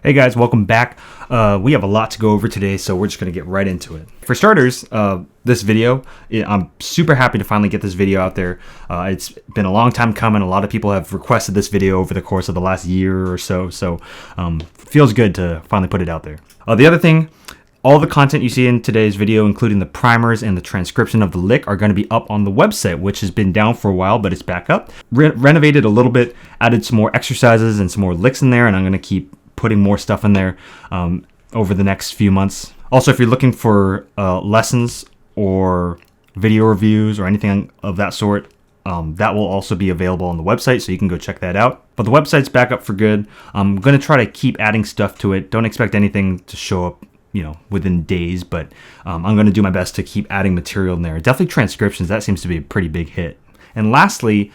Hey guys, welcome back. We have a lot to go over today, so we're just going to get right into it. For starters, this video, I'm super happy to finally get this video out there. It's been a long time coming. A lot of people have requested this video over the course of the last year or so, feels good to finally put it out there. The other thing, all the content you see in today's video, including the primers and the transcription of the lick, are going to be up on the website, which has been down for a while, but it's back up. Renovated a little bit, added some more exercises and some more licks in there, and I'm going to keep putting more stuff in there over the next few months. Also, if you're looking for lessons or video reviews or anything of that sort, that will also be available on the website, so you can go check that out. But the website's back up for good. I'm going to try to keep adding stuff to it. Don't expect anything to show up within days, but I'm going to do my best to keep adding material in there. Definitely transcriptions, that seems to be a pretty big hit. And lastly,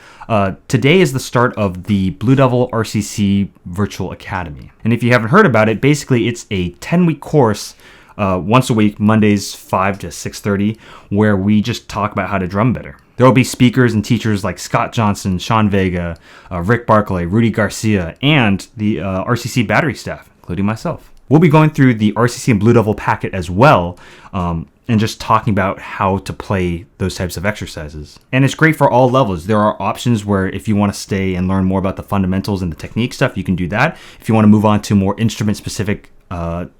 today is the start of the Blue Devil RCC Virtual Academy. And if you haven't heard about it, basically it's a 10-week course, once a week, Mondays 5 to 6:30, where we just talk about how to drum better. There will be speakers and teachers like Scott Johnson, Sean Vega, Rick Barclay, Rudy Garcia, and the RCC battery staff, including myself. We'll be going through the RCC and Blue Devil packet as well, and just talking about how to play those types of exercises. And it's great for all levels. There are options where if you want to stay and learn more about the fundamentals and the technique stuff, you can do that. If you want to move on to more instrument-specific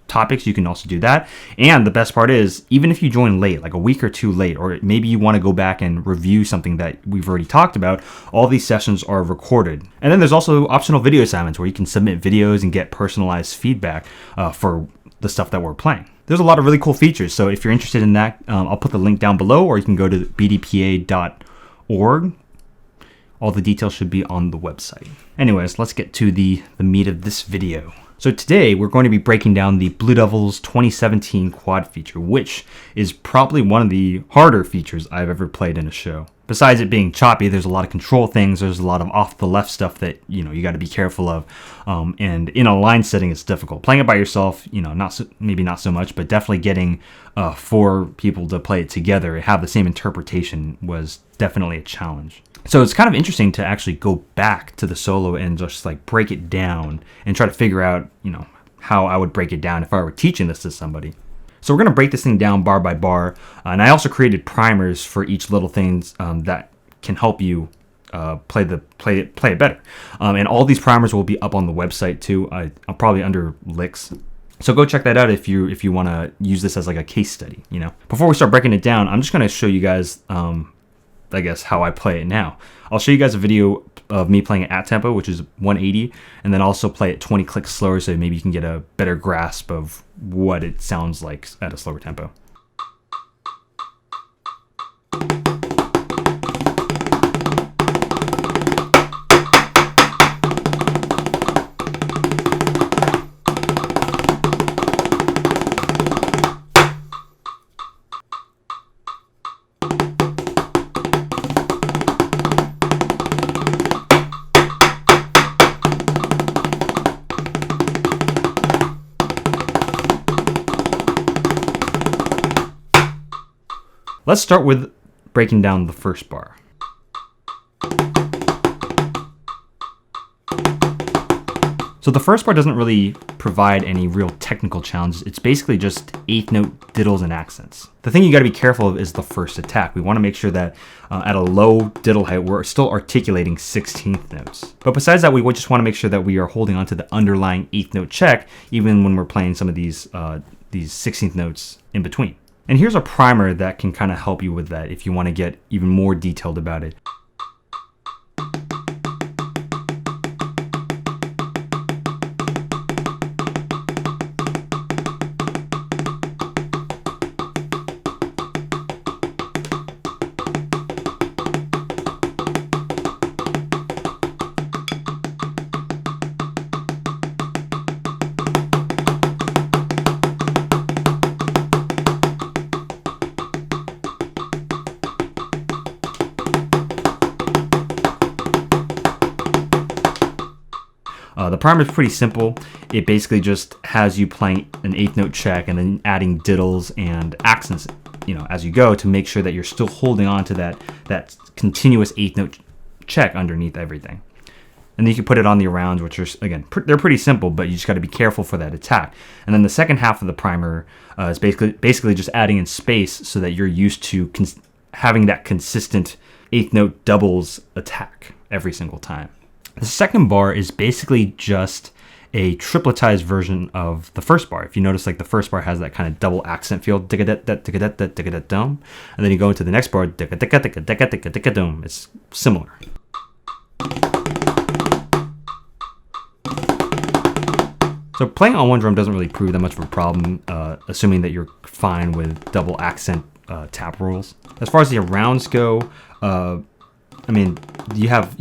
topics, you can also do that. And the best part is, even if you join late, like a week or two late, or maybe you want to go back and review something that we've already talked about, all these sessions are recorded. And then there's also optional video assignments where you can submit videos and get personalized feedback for the stuff that we're playing. There's a lot of really cool features, so if you're interested in that, I'll put the link down below, or you can go to bdpa.org. All the details should be on the website. Anyways, let's get to the meat of this video. So today we're going to be breaking down the Blue Devils 2017 quad feature, which is probably one of the harder features I've ever played in a show. Besides it being choppy, there's a lot of control things, there's a lot of off the left stuff that you got to be careful of, and in a line setting it's difficult. Playing it by yourself, maybe not so much, but definitely getting 4 people to play it together, have the same interpretation, was definitely a challenge. So it's kind of interesting to actually go back to the solo and just like break it down and try to figure out, how I would break it down if I were teaching this to somebody. So we're going to break this thing down bar by bar, and I also created primers for each little things that can help you play it better. And all these primers will be up on the website too. I'm probably under licks. So go check that out if you want to use this as like a case study. Before we start breaking it down, I'm just going to show you guys I guess how I play it now. I'll show you guys a video of me playing it at tempo, which is 180, and then also play it 20 clicks slower, so maybe you can get a better grasp of what it sounds like at a slower tempo. Let's start with breaking down the first bar. So the first bar doesn't really provide any real technical challenges. It's basically just 8th note diddles and accents. The thing you got to be careful of is the first attack. We want to make sure that at a low diddle height, we're still articulating 16th notes. But besides that, we just want to make sure that we are holding on to the underlying 8th note check, even when we're playing some of these 16th notes in between. And here's a primer that can kind of help you with that if you want to get even more detailed about it. The primer is pretty simple. It basically just has you playing an 8th note check and then adding diddles and accents, as you go, to make sure that you're still holding on to that continuous 8th note check underneath everything. And then you can put it on the arounds, which are, again, they're pretty simple, but you just got to be careful for that attack. And then the second half of the primer is basically just adding in space so that you're used to having that consistent eighth note doubles attack every single time. The second bar is basically just a tripletized version of the first bar. If you notice, like the first bar has that kind of double accent feel, dum, and then you go into the next bar, dum. It's similar. So playing on one drum doesn't really prove that much of a problem, assuming that you're fine with double accent tap rolls. As far as the arounds go, I mean, you have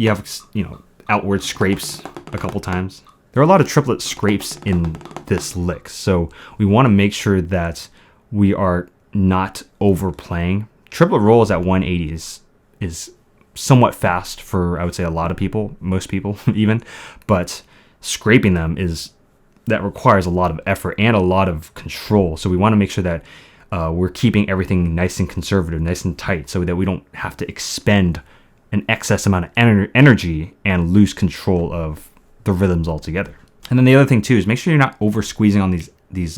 outward scrapes a couple times. There are a lot of triplet scrapes in this lick, so we want to make sure that we are not overplaying. Triplet rolls at 180 is somewhat fast for, I would say, a lot of people, most people even, but scraping them that requires a lot of effort and a lot of control. So we want to make sure that we're keeping everything nice and conservative, nice and tight, so that we don't have to expend an excess amount of energy and lose control of the rhythms altogether. And then the other thing too is make sure you're not over squeezing on these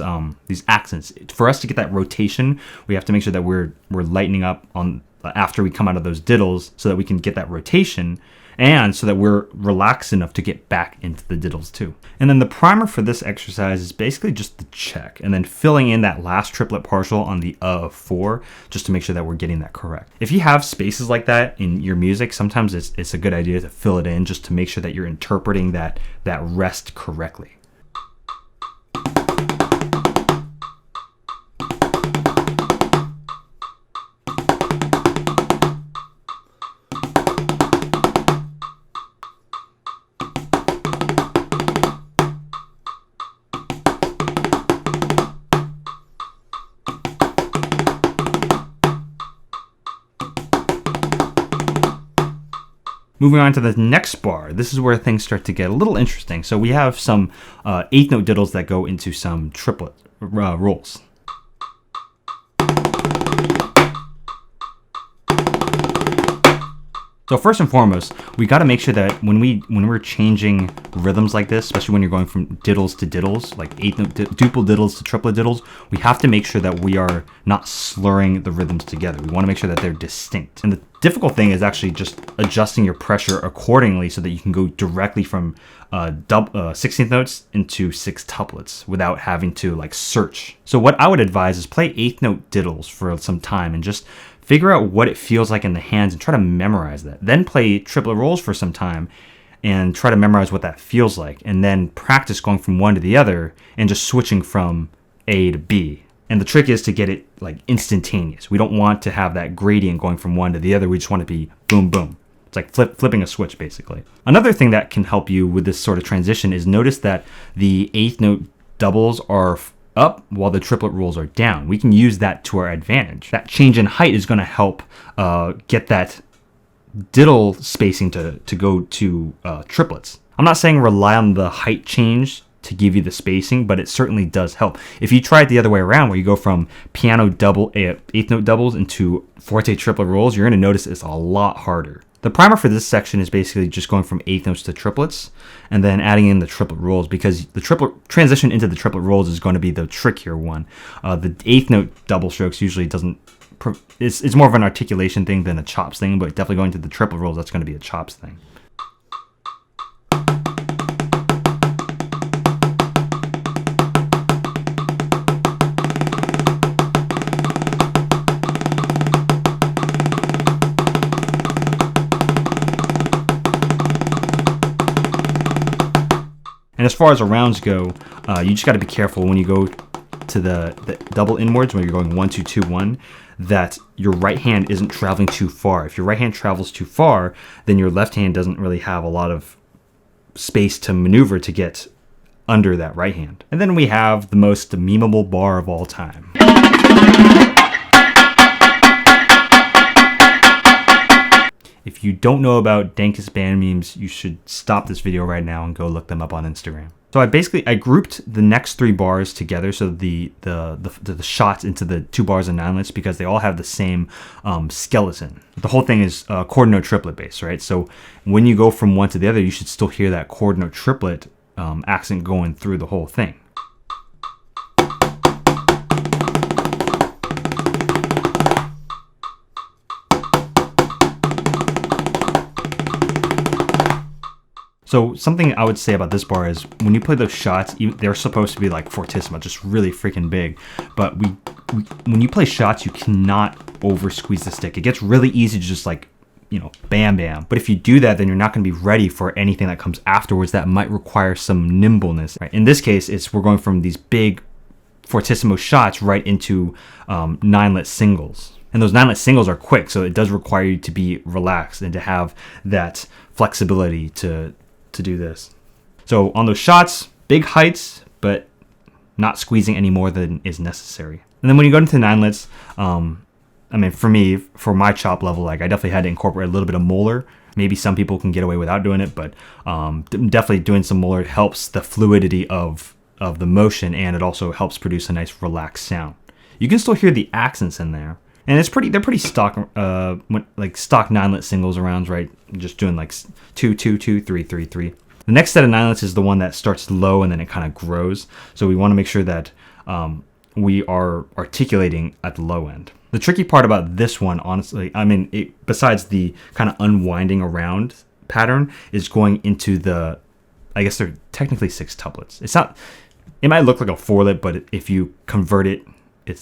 accents. For us to get that rotation, we have to make sure that we're lightening up on after we come out of those diddles, so that we can get that rotation, and so that we're relaxed enough to get back into the diddles too. And then the primer for this exercise is basically just the check, and then filling in that last triplet partial on the of 4, just to make sure that we're getting that correct. If you have spaces like that in your music, sometimes it's a good idea to fill it in just to make sure that you're interpreting that rest correctly. Moving on to the next bar, this is where things start to get a little interesting. So we have some eighth note diddles that go into some triplet rolls. So first and foremost, we got to make sure that when we're changing rhythms like this, especially when you're going from diddles to diddles, like eighth note duple diddles to triplet diddles, we have to make sure that we are not slurring the rhythms together. We want to make sure that they're distinct. And the difficult thing is actually just adjusting your pressure accordingly so that you can go directly from 16th notes into 6 tuplets without having to like search. So what I would advise is play eighth note diddles for some time and just figure out what it feels like in the hands and try to memorize that. Then play triplet rolls for some time and try to memorize what that feels like. And then practice going from one to the other and just switching from A to B. And the trick is to get it like instantaneous. We don't want to have that gradient going from one to the other. We just want it to be boom, boom. It's like flipping a switch, basically. Another thing that can help you with this sort of transition is notice that the eighth note doubles are up while the triplet rolls are down. We can use that to our advantage. That change in height is going to help get that diddle spacing to go to triplets. I'm not saying rely on the height change to give you the spacing, but it certainly does help. If you try it the other way around, where you go from piano eighth note doubles into forte triplet rolls, you're going to notice it's a lot harder. The primer for this section is basically just going from eighth notes to triplets and then adding in the triplet rolls, because the triplet transition into the triplet rolls is going to be the trickier one. The eighth note double strokes usually doesn't, it's more of an articulation thing than a chops thing, but definitely going to the triplet rolls, that's going to be a chops thing. And as far as rounds go, you just got to be careful when you go to the double inwards, when you're going 1 2 2 1, that your right hand isn't traveling too far. If your right hand travels too far, then your left hand doesn't really have a lot of space to maneuver to get under that right hand. And then we have the most memeable bar of all time. If you don't know about dankest band memes, you should stop this video right now and go look them up on Instagram. So I grouped the next 3 bars together, so the shots into the 2 bars and 9lets, because they all have the same skeleton. The whole thing is chord note triplet based, right? So when you go from one to the other, you should still hear that chord note triplet accent going through the whole thing. So something I would say about this bar is when you play those shots, they're supposed to be like fortissimo, just really freaking big. But when you play shots, you cannot over squeeze the stick. It gets really easy to just like, you know, bam, bam. But if you do that, then you're not going to be ready for anything that comes afterwards that might require some nimbleness. Right? In this case, we're going from these big fortissimo shots right into 9let singles. And those 9let singles are quick, so it does require you to be relaxed and to have that flexibility to do this. So on those shots, big heights, but not squeezing any more than is necessary. And then when you go into 9lets, I mean, for me, for my chop level, like I definitely had to incorporate a little bit of molar. Maybe some people can get away without doing it, but definitely doing some molar helps the fluidity of the motion, and it also helps produce a nice relaxed sound. You can still hear the accents in there. And they're pretty stock, like stock 9let singles arounds, right? Just doing like 2, 2, 2, 3, 3, 3. The next set of 9lets is the one that starts low and then it kind of grows. So we want to make sure that we are articulating at the low end. The tricky part about this one, honestly, I mean, besides the kind of unwinding around pattern, is going into the, I guess they're technically 6 tuplets. It's not, it might look like a 4-lit, but if you convert it,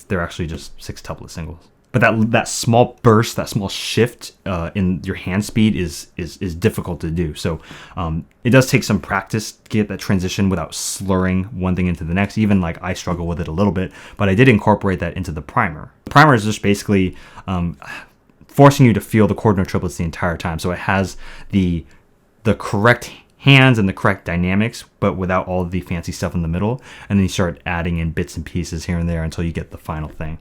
they're actually just 6 tuplet singles. But that small burst, that small shift in your hand speed is difficult to do. So it does take some practice to get that transition without slurring one thing into the next. Even like I struggle with it a little bit, but I did incorporate that into the primer. The primer is just basically forcing you to feel the chord note triplets the entire time. So it has the correct hands and the correct dynamics, but without all of the fancy stuff in the middle. And then you start adding in bits and pieces here and there until you get the final thing.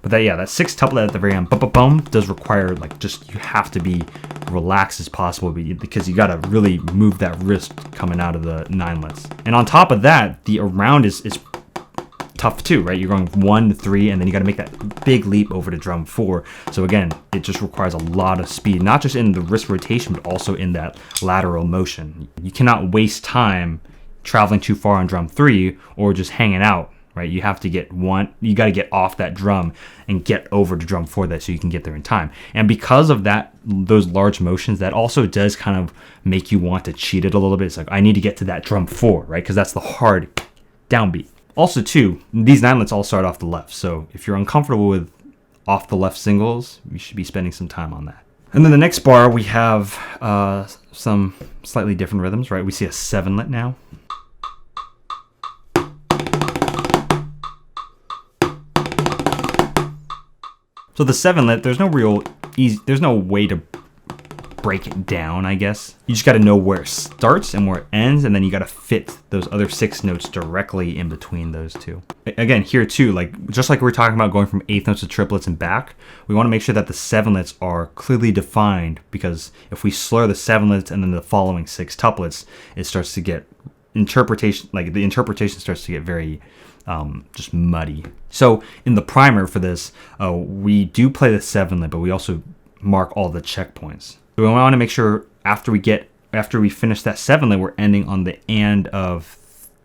But that 6 tuplet at the very end, boom, does require like just, you have to be relaxed as possible because you got to really move that wrist coming out of the 9lets. And on top of that, the around is tough too, right? You're going 1 to 3, and then you got to make that big leap over to drum 4. So again, it just requires a lot of speed, not just in the wrist rotation, but also in that lateral motion. You cannot waste time traveling too far on drum 3 or just hanging out. Right, you have to you got to get off that drum and get over to drum 4 so you can get there in time. And because of that, those large motions, that also does kind of make you want to cheat it a little bit. It's like, I need to get to that drum 4, right? Because that's the hard downbeat. Also, too, these 9lets all start off the left. So if you're uncomfortable with off the left singles, you should be spending some time on that. And then the next bar, we have some slightly different rhythms, right? We see a 7-lit now. So the 7-lit, there's no way to break it down, I guess. You just got to know where it starts and where it ends, and then you got to fit those other 6 notes directly in between those two. Again, here too, like just like we were talking about going from 8th notes to triplets and back, we want to make sure that the 7-lits are clearly defined, because if we slur the 7-lits and then the following 6 tuplets, it starts to get the interpretation starts to get very just muddy. So in the primer for this, we do play the 7-lit, but we also mark all the checkpoints. So we want to make sure after we finish that 7-lit, we're ending on the and of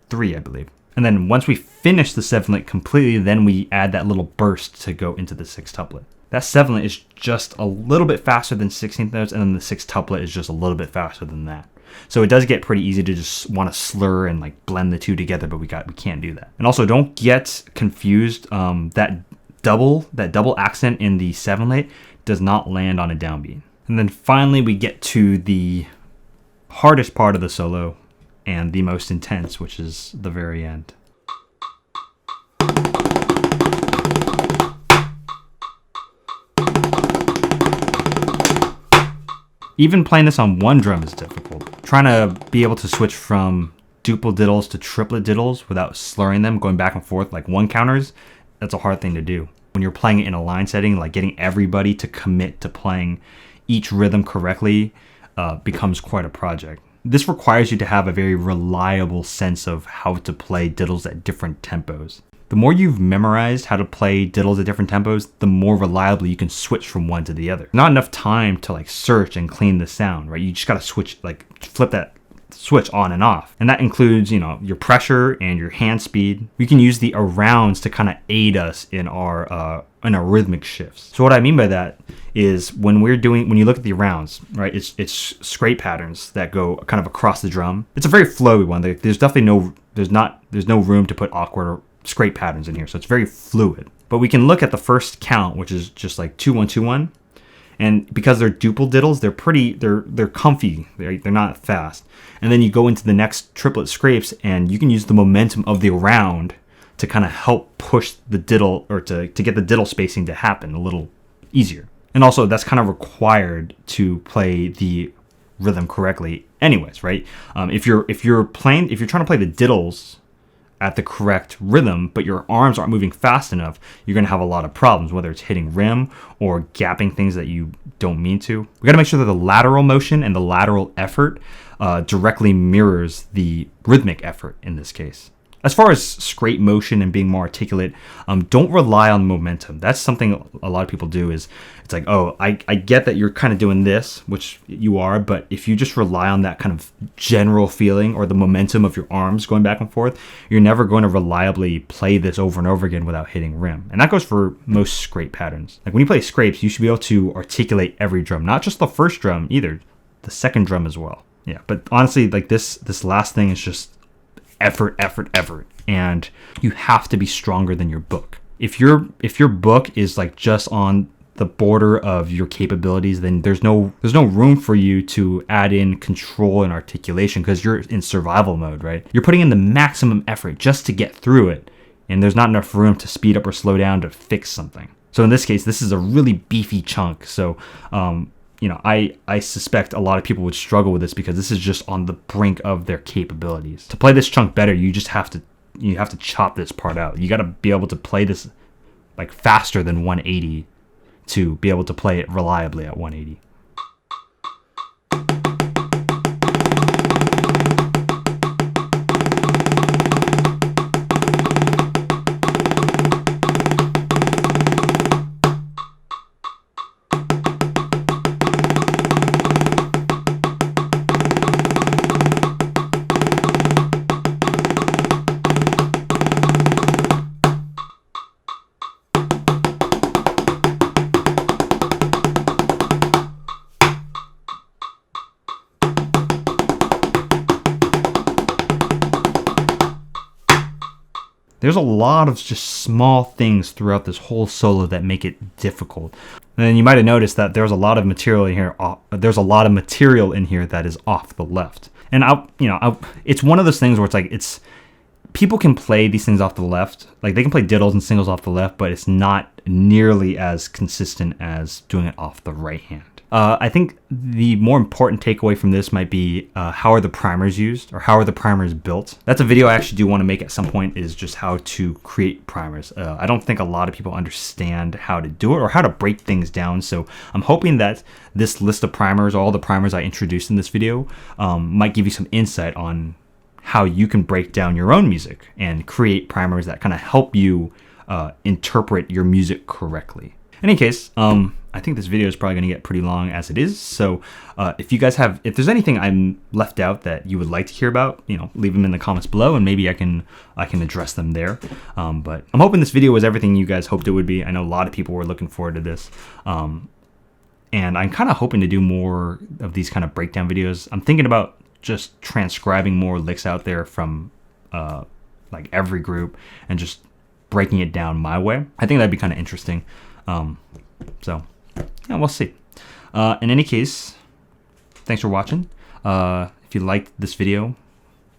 3, I believe. And then once we finish the 7-lit completely, then we add that little burst to go into the 6 tuplet. That 7-lit is just a little bit faster than 16th notes, and then the 6 tuplet is just a little bit faster than that. So it does get pretty easy to just want to slur and like blend the two together, but we can't do that. And also, don't get confused. That double accent in the 7-lit does not land on a downbeat. And then finally we get to the hardest part of the solo and the most intense, which is the very end. Even playing this on one drum is difficult. Trying to be able to switch from duple diddles to triplet diddles without slurring them, going back and forth like one counters, that's a hard thing to do. When you're playing it in a line setting, like getting everybody to commit to playing each rhythm correctly becomes quite a project. This requires you to have a very reliable sense of how to play diddles at different tempos. The more you've memorized how to play diddles at different tempos, the more reliably you can switch from one to the other. Not enough time to like search and clean the sound, right? You just gotta switch, like flip that switch on and off. And that includes, you know, your pressure and your hand speed. We can use the arounds to kind of aid us in our rhythmic shifts. So what I mean by that is when you look at the arounds, right, it's scrape patterns that go kind of across the drum. It's a very flowy one. There's definitely there's no room to put awkward or scrape patterns in here. So it's very fluid. But we can look at the first count, which is just like 2-1-2-1. And because they're duple diddles, they're comfy. They're not fast. And then you go into the next triplet scrapes, and you can use the momentum of the around to kind of help push the diddle, or to get the diddle spacing to happen a little easier. And also that's kind of required to play the rhythm correctly anyways, right? If you're trying to play the diddles at the correct rhythm, but your arms aren't moving fast enough, you're going to have a lot of problems, whether it's hitting rim or gapping things that you don't mean to. We got to make sure that the lateral motion and the lateral effort directly mirrors the rhythmic effort in this case. As far as scrape motion and being more articulate, don't rely on momentum. That's something a lot of people do. Is it's like, oh, I get that you're kind of doing this, which you are, but if you just rely on that kind of general feeling or the momentum of your arms going back and forth, you're never going to reliably play this over and over again without hitting rim. And that goes for most scrape patterns. Like when you play scrapes, you should be able to articulate every drum, not just the first drum either, the second drum as well. Yeah, but honestly, like this last thing is just effort, and you have to be stronger than your book. If your book is like just on the border of your capabilities, then there's no room for you to add in control and articulation because you're in survival mode, right? You're putting in the maximum effort just to get through it, and there's not enough room to speed up or slow down to fix something. So in this case, this is a really beefy chunk. So I suspect a lot of people would struggle with this because this is just on the brink of their capabilities. To play this chunk better, you have to chop this part out. You got to be able to play this like faster than 180 to be able to play it reliably at 180. There's a lot of just small things throughout this whole solo that make it difficult. And you might have noticed that there's a lot of material in here. There's a lot of material in here that is off the left. And it's one of those things where it's people can play these things off the left. Like they can play diddles and singles off the left, but it's not nearly as consistent as doing it off the right hand. I think the more important takeaway from this might be how are the primers used, or how are the primers built. That's a video I actually do want to make at some point, is just how to create primers. I don't think a lot of people understand how to do it or how to break things down. So I'm hoping that this list of primers, all the primers I introduced in this video, might give you some insight on how you can break down your own music and create primers that kind of help you interpret your music correctly. In any case, I think this video is probably going to get pretty long as it is. So if there's anything I'm left out that you would like to hear about, leave them in the comments below, and maybe I can address them there. But I'm hoping this video was everything you guys hoped it would be. I know a lot of people were looking forward to this. And I'm kind of hoping to do more of these kind of breakdown videos. I'm thinking about just transcribing more licks out there from like every group and just breaking it down my way. I think that'd be kind of interesting. So yeah, we'll see. In any case, thanks for watching. If you liked this video,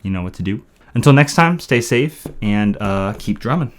you know what to do. Until next time, stay safe and keep drumming.